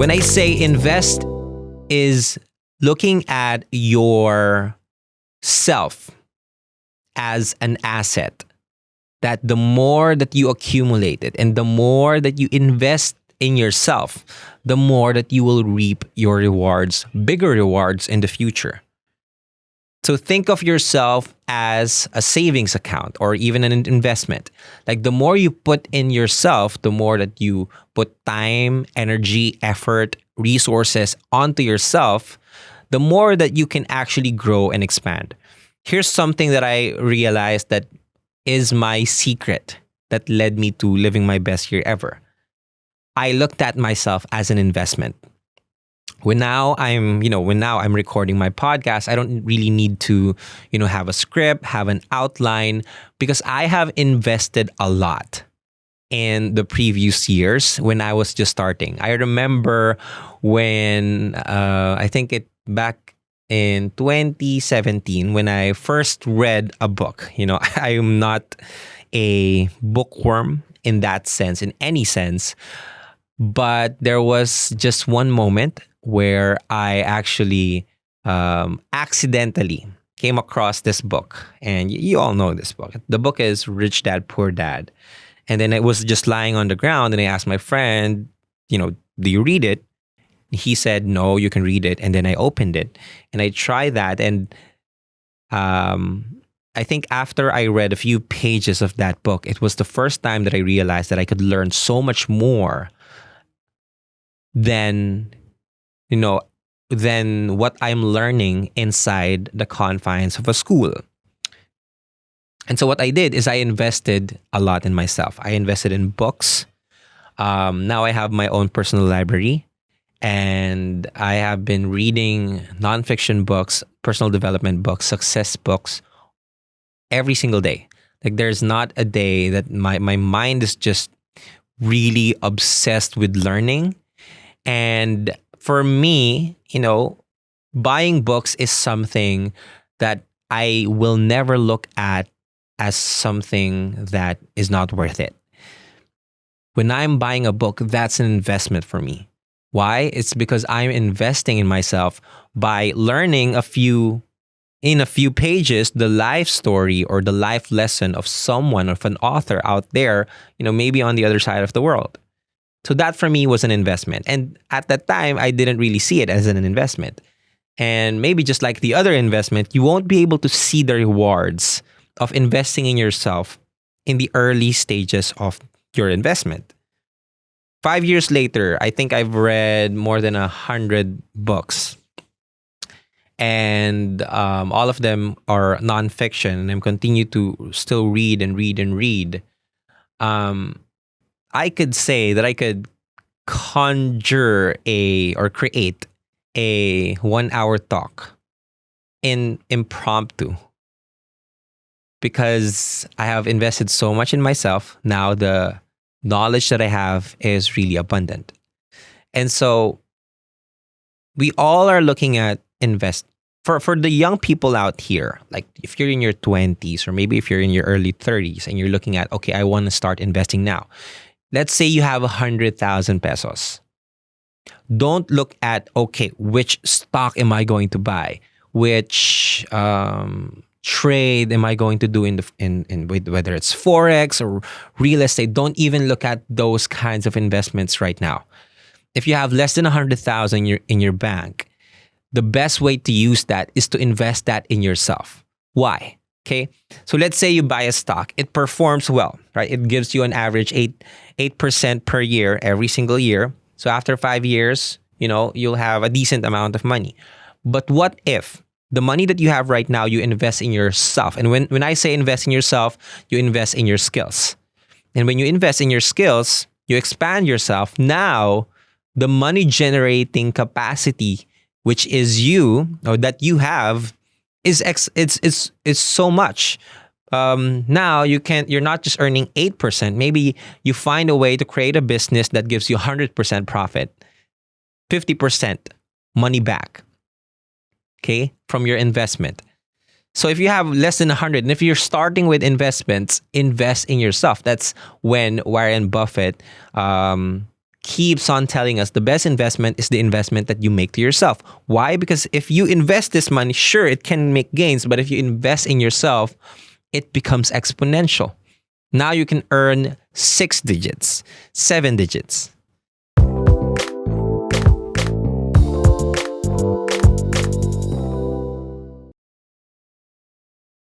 When I say invest, is looking at your self as an asset, that the more that you accumulate it and the more that you invest in yourself, the more that you will reap your rewards, bigger rewards in the future. So think of yourself as a savings account or even an investment. Like the more you put in yourself, the more that you put time, energy, effort, resources onto yourself, the more that you can actually grow and expand. Here's something that I realized that is my secret that led me to living my best year ever. I looked at myself as an investment. When now I'm recording my podcast, I don't really need to, have a script, have an outline, because I have invested a lot in the previous years when I was just starting. I remember when I think it back in 2017 when I first read a book. I am not a bookworm in that sense, in any sense, but there was just one moment where I actually accidentally came across this book. And you all know this book. The book is Rich Dad, Poor Dad. And then it was just lying on the ground. And I asked my friend, do you read it? He said, no, you can read it. And then I opened it and I tried that. And I think after I read a few pages of that book, it was the first time that I realized that I could learn so much more than what I'm learning inside the confines of a school. And so what I did is I invested a lot in myself. I invested in books. Now I have my own personal library, and I have been reading nonfiction books, personal development books, success books every single day. Like there's not a day that my mind is just really obsessed with learning. And for me, buying books is something that I will never look at as something that is not worth it. When I'm buying a book, that's an investment for me. Why? It's because I'm investing in myself by learning in a few pages, the life story or the life lesson of someone, of an author out there, maybe on the other side of the world. So that for me was an investment. And at that time, I didn't really see it as an investment. And maybe just like the other investment, you won't be able to see the rewards of investing in yourself in the early stages of your investment. 5 years later, I think I've read more than 100 books. And all of them are nonfiction. And I'm continue to still read and read and read. I could say that I could conjure or create a 1-hour talk in impromptu because I have invested so much in myself. Now the knowledge that I have is really abundant. And so we all are looking at invest for the young people out here, like if you're in your 20s or maybe if you're in your early 30s and you're looking at, okay, I want to start investing now. Let's say you have 100,000 pesos. Don't look at, okay, which stock am I going to buy? Which trade am I going to do in whether it's Forex or real estate? Don't even look at those kinds of investments right now. If you have less than 100,000 in your bank, the best way to use that is to invest that in yourself. Why? Okay, so let's say you buy a stock. It performs well, right? It gives you an average 8% per year every single year. So after 5 years, you'll have a decent amount of money. But what if the money that you have right now, you invest in yourself? And when I say invest in yourself, you invest in your skills. And when you invest in your skills, you expand yourself. Now, the money generating capacity, which is you or that you have, is so much. Now you're not just earning 8%. Maybe you find a way to create a business that gives you 100% profit, 50% money back, okay, from your investment. So if you have less than 100, and if you're starting with investments, invest in yourself. That's when Warren Buffett keeps on telling us the best investment is the investment that you make to yourself. Why? Because if you invest this money, sure, it can make gains, but if you invest in yourself, it becomes exponential. Now you can earn 6 digits, 7 digits,